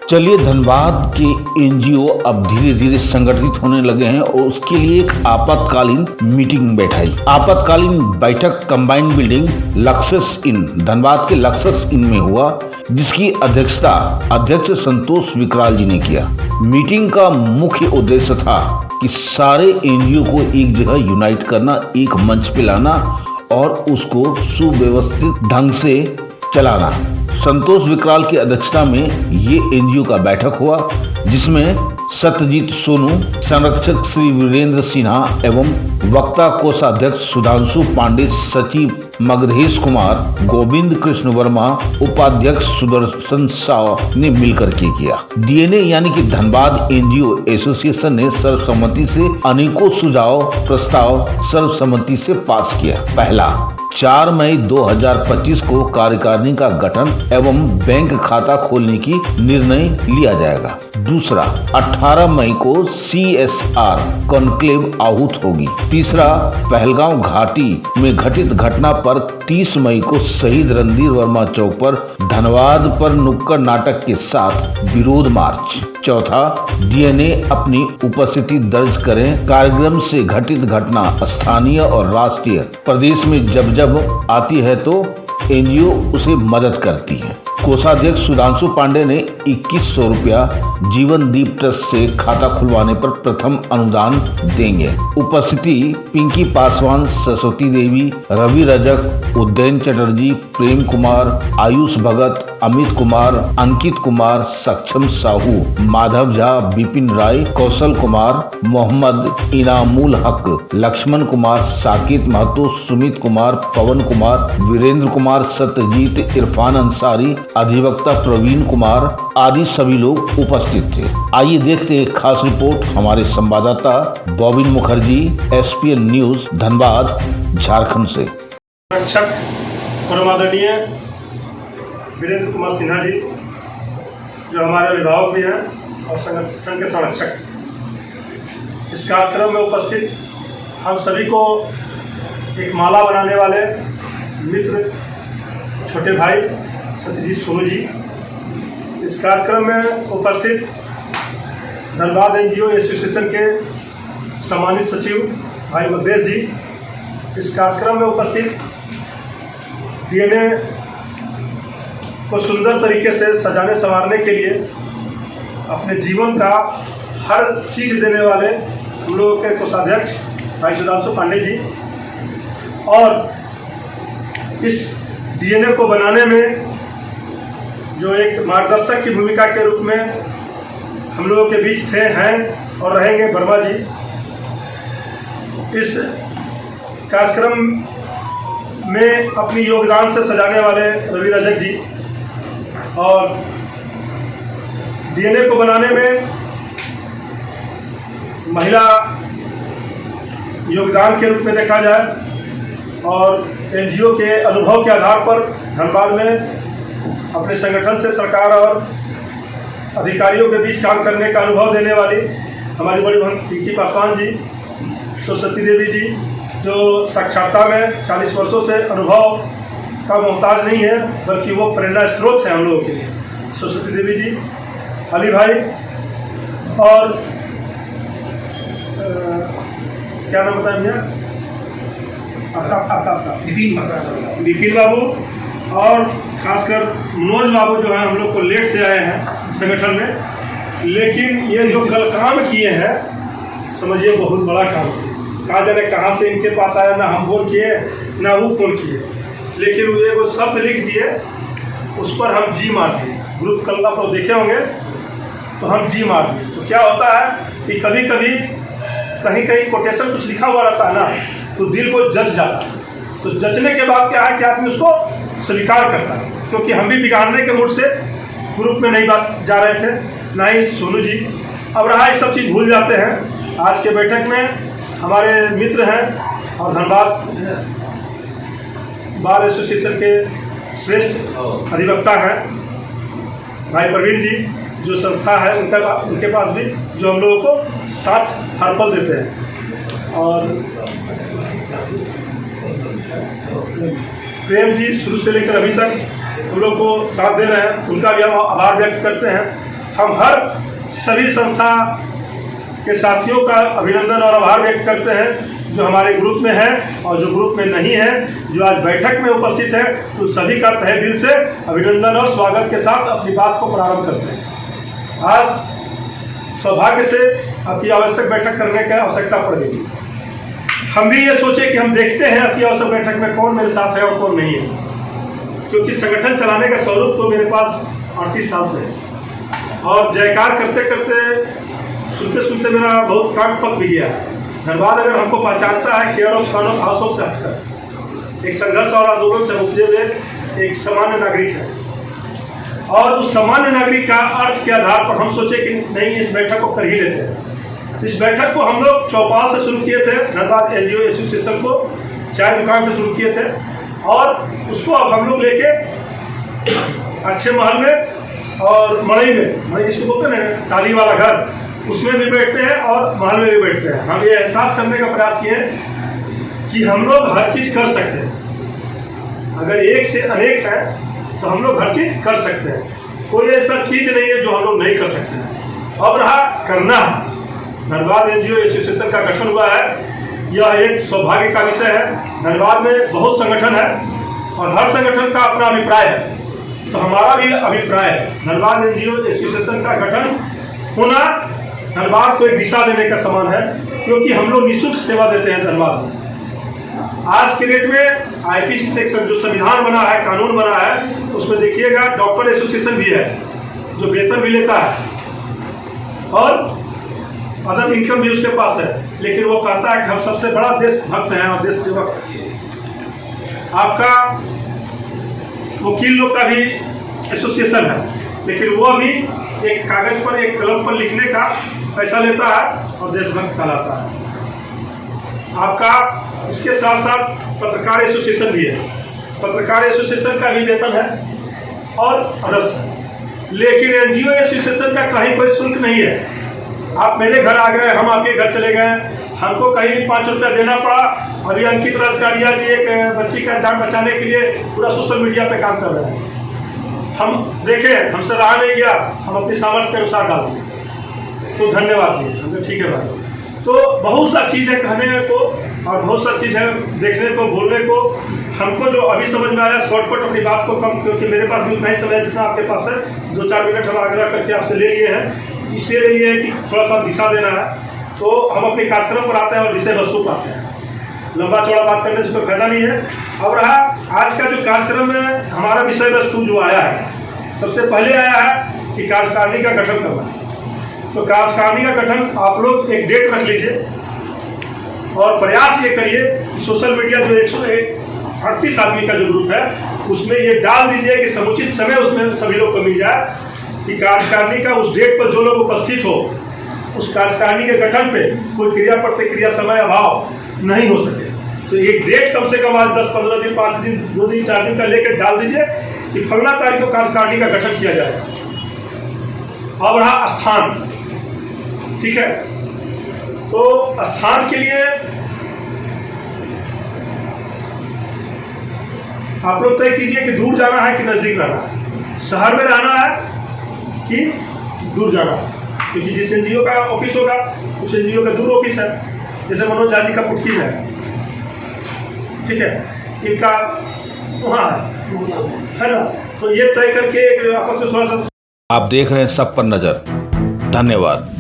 चलिए, धनबाद के एनजीओ अब धीरे धीरे संगठित होने लगे हैं और उसके लिए एक आपातकालीन मीटिंग बैठाई। आपातकालीन बैठक कंबाइंड बिल्डिंग लक्सस इन धनबाद के लक्सस इन में हुआ, जिसकी अध्यक्षता अध्यक्ष संतोष विकराल जी ने किया। मीटिंग का मुख्य उद्देश्य था कि सारे एनजीओ को एक जगह यूनाइट करना, एक मंच पे लाना और उसको सुव्यवस्थित ढंग से चलाना। संतोष विकराल की अध्यक्षता में ये एनजीओ का बैठक हुआ, जिसमें सत्यजीत सोनू, संरक्षक श्री वीरेंद्र सिन्हा एवं वक्ता कोषाध्यक्ष सुधांशु पांडे, सचिव मगधेश कुमार, गोविंद कृष्ण वर्मा, उपाध्यक्ष सुदर्शन साव ने मिलकर के किया। डीएनए यानी कि धनबाद एनजीओ एसोसिएशन ने सर्वसम्मति से अनेकों सुझाव प्रस्ताव सर्वसम्मति से पास किया। पहला, 4 मई 2025 को कार्यकारिणी का गठन एवं बैंक खाता खोलने की निर्णय लिया जाएगा। दूसरा, 18 मई को CSR कॉन्क्लेव आहूत होगी। तीसरा, पहलगांव घाटी में घटित घटना पर 30 मई को शहीद रणधीर वर्मा चौक पर धनबाद पर नुक्कड़ नाटक के साथ विरोध मार्च। चौथा, डीएनए अपनी उपस्थिति दर्ज करें। कार्यक्रम से घटित घटना स्थानीय और राष्ट्रीय प्रदेश में जब जब आती है तो एनजीओ उसे मदद करती है। कोषाध्यक्ष सुधांशु पांडे ने 2100 रुपया जीवन दीप ट्रस्ट से खाता खुलवाने पर प्रथम अनुदान देंगे। उपस्थिति पिंकी पासवान, सरस्वती देवी, रवि रजक, उदयन चटर्जी, प्रेम कुमार, आयुष भगत, अमित कुमार, अंकित कुमार, सक्षम साहू, माधव झा, विपिन राय, कौशल कुमार, मोहम्मद इनामुल हक, लक्ष्मण कुमार, साकेत महतो, सुमित कुमार, पवन कुमार, वीरेंद्र कुमार, सत्यजीत, इरफान अंसारी, अधिवक्ता प्रवीण कुमार आदि सभी लोग उपस्थित थे। आइए देखते हैं खास रिपोर्ट हमारे संवाददाता bobbin Mukherjee, SPN news Dhanbad, Jharkhand से। संरक्षक परमादरणीय वीरेंद्र कुमार सिन्हा जी, जो हमारे अभिभावक भी हैं और संगठन के संरक्षक, इस कार्यक्रम में उपस्थित हम सभी को एक माला बनाने वाले मित्र छोटे भाई सत्यजीत सोनू जी, इस कार्यक्रम में उपस्थित धनबाद एनजीओ एसोसिएशन के सम्मानित सचिव भाई मगधेश जी, इस कार्यक्रम में उपस्थित डीएनए को सुंदर तरीके से सजाने संवारने के लिए अपने जीवन का हर चीज़ देने वाले हम लोगों के कोषाध्यक्ष भाई सुधांशु पांडे जी, और इस डीएनए को बनाने में जो एक मार्गदर्शक की भूमिका के रूप में हम लोगों के बीच थे, हैं और रहेंगे वर्मा जी। इस कार्यक्रम में अपनी योगदान से सजाने वाले रवि रजक जी, और डीएनए को बनाने में महिला योगदान के रूप में देखा जाए और एनजीओ के अनुभव के आधार पर धनबाद में अपने संगठन से सरकार और अधिकारियों के बीच काम करने का अनुभव देने वाली हमारी बड़ी बहन पिंकी पासवान जी, सरस्वती देवी जी, जो साक्षरता में 40 वर्षों से अनुभव का मोहताज नहीं है, बल्कि वो प्रेरणा स्रोत है हम लोगों के लिए, सरस्वती देवी जी, अली भाई, और क्या नाम बताया भैया, विपिन बाबू, और खासकर मनोज बाबू जो है हम लोग को लेट से आए हैं संगठन में, लेकिन ये जो कल काम किए हैं समझिए बहुत बड़ा काम किए। कहा जाने कहाँ से इनके पास आया, ना हम फोन किए ना वो फोन किए, लेकिन वो एक शब्द लिख दिए, उस पर हम जी मार दिए। ग्रुप कल आप लोग देखे होंगे, तो हम जी मार दिए। तो क्या होता है कि कभी कभी कहीं कहीं कोटेशन कुछ लिखा हुआ रहता है ना, तो दिल को जच जाता है। तो जचने के बाद क्या है कि आदमी उसको स्वीकार करता है, क्योंकि हम भी बिगाड़ने के मूड से ग्रुप में नहीं बात जा रहे थे, ना ही सोनू जी। अब रहा ये सब चीज़ भूल जाते हैं। आज के बैठक में हमारे मित्र हैं और धनबाद बार एसोसिएशन के श्रेष्ठ अधिवक्ता हैं भाई प्रवीण जी, जो संस्था है उनके पास भी, जो हम लोगों को साथ हर पल देते हैं, और प्रेम जी शुरू से लेकर अभी तक हम लोग को साथ दे रहे हैं, उनका भी हम आभार व्यक्त करते हैं। हम हर सभी संस्था के साथियों का अभिनंदन और आभार व्यक्त करते हैं जो हमारे ग्रुप में है और जो ग्रुप में नहीं है, जो आज बैठक में उपस्थित है, तो सभी का तहे दिल से अभिनंदन और स्वागत के साथ अपनी बात को प्रारंभ करते हैं। आज सौभाग्य से अति आवश्यक बैठक करने की आवश्यकता पड़ गई। हम भी ये सोचे कि हम देखते हैं अति आवश्यक बैठक में कौन मेरे साथ है और कौन नहीं है, क्योंकि संगठन चलाने का स्वरूप तो मेरे पास 38 साल से है और जयकार करते करते सुनते सुनते मेरा बहुत कान पक भी गया है। धनबाद अगर हमको पहचानता है care of son of house of से हटकर एक संघर्ष और आंदोलन से उपजे हुए एक सामान्य नागरिक है, और उस सामान्य नागरिक का अर्थ के आधार पर हम सोचे कि नहीं, इस बैठक को कर ही लेते हैं। इस बैठक को हम लोग चौपाल से शुरू किए थे, धनबाद NGO एसोसिएशन को चाय दुकान से शुरू किए थे, और उसको अब हम लोग लेके अच्छे महल में और मड़ई में, मड़ई जिसको बोलते हैं टाली वाला घर, उसमें भी बैठते हैं और महल में भी बैठते हैं। हम ये एहसास करने का प्रयास किए कि हम लोग हर चीज़ कर सकते हैं। अगर एक से अनेक है तो हम लोग हर चीज़ कर सकते हैं। कोई ऐसा चीज़ नहीं है जो हम लोग नहीं कर सकते हैं। अब रहा करना है। धनबाद NGO एसोसिएशन का गठन हुआ है, यह एक सौभाग्य का विषय है। धनबाद में बहुत संगठन है और हर संगठन का अपना अभिप्राय है, तो हमारा भी अभिप्राय है धनबाद NGO एसोसिएशन का गठन होना धनबाद को एक दिशा देने का समान है, क्योंकि हम लोग निःशुल्क सेवा देते हैं धनबाद में। आज के डेट में IPC सेक्शन जो संविधान बना है, कानून बना है, उसमें देखिएगा डॉक्टर एसोसिएशन भी है जो वेतन भी लेता है और अदर इनकम भी उसके पास है, लेकिन वो कहता है कि हम सबसे बड़ा देशभक्त हैं और देश सेवक हैं। आपका वकील लोग का भी एसोसिएशन है, लेकिन वो भी एक कागज पर, एक कलम पर लिखने का पैसा लेता है और देशभक्त कहलाता है। आपका इसके साथ साथ पत्रकार एसोसिएशन भी है, पत्रकार एसोसिएशन का भी वेतन है और अदर्स है, लेकिन NGO एसोसिएशन का कहीं कोई शुल्क नहीं है। आप मेरे घर आ गए, हम आपके घर चले गए, हमको कहीं भी 5 रुपया देना पड़ा। अभी अंकित राजकारिया जी एक बच्ची का जान बचाने के लिए पूरा सोशल मीडिया पे काम कर रहे हैं। हम देखें, हमसे रहा नहीं गया, हम अपनी सामर्थ्य के अनुसार डाल दें, तो धन्यवाद जी, हमने ठीक है भाई। तो बहुत सा चीज़ है कहने को और बहुत सा चीज़ है देखने को, बोलने को। हमको जो अभी समझ में आया, शॉर्टकट अपनी बात को कम, क्योंकि मेरे पास भी उतना ही समय है जितना आपके पास है। 2-4 मिनट हम आग्रह करके आपसे ले लिए हैं, इसलिए ले लिए हैं कि थोड़ा सा दिशा देना है। तो हम अपने कार्यक्रम पर आते हैं और विषय वस्तु पर आते हैं। लंबा चौड़ा बात करने से कोई फायदा नहीं है। अब रहा आज का जो कार्यक्रम में हमारा विषय वस्तु जो आया है, सबसे पहले आया है कि कार्यकारिणी का गठन करना है। तो कार्यकारिणी का गठन आप लोग एक डेट रख लीजिए और प्रयास ये करिए कि सोशल मीडिया जो 138 आदमी का जो ग्रुप है उसमें ये डाल दीजिए कि समुचित समय उसमें सभी लोग को मिल जाए कि कार्यकारिणी का उस डेट पर जो लोग उपस्थित हो, उस कार्यकारिणी के गठन पे कोई क्रिया प्रतिक्रिया समय अभाव नहीं हो सके। तो एक डेट कम से कम आज 10-15 दिन, 5 दिन, 2 दिन, 4 दिन का लेकर डाल दीजिए कि फलना तारीख को कार्यकारिणी का गठन किया जाएगा। अब रहा स्थान, ठीक है। तो स्थान के लिए आप लोग तय कीजिए कि दूर जाना है कि नजदीक रहना है, शहर में रहना है कि दूर जाना है, क्योंकि जिस NGO का ऑफिस होगा उस NGO का दूर ऑफिस है। जैसे मनोज जानी का पुटकी है, ठीक है, इनका वहाँ है ना। तो ये तय करके आपस में थोड़ा सा आप देख रहे हैं सब पर नजर। धन्यवाद।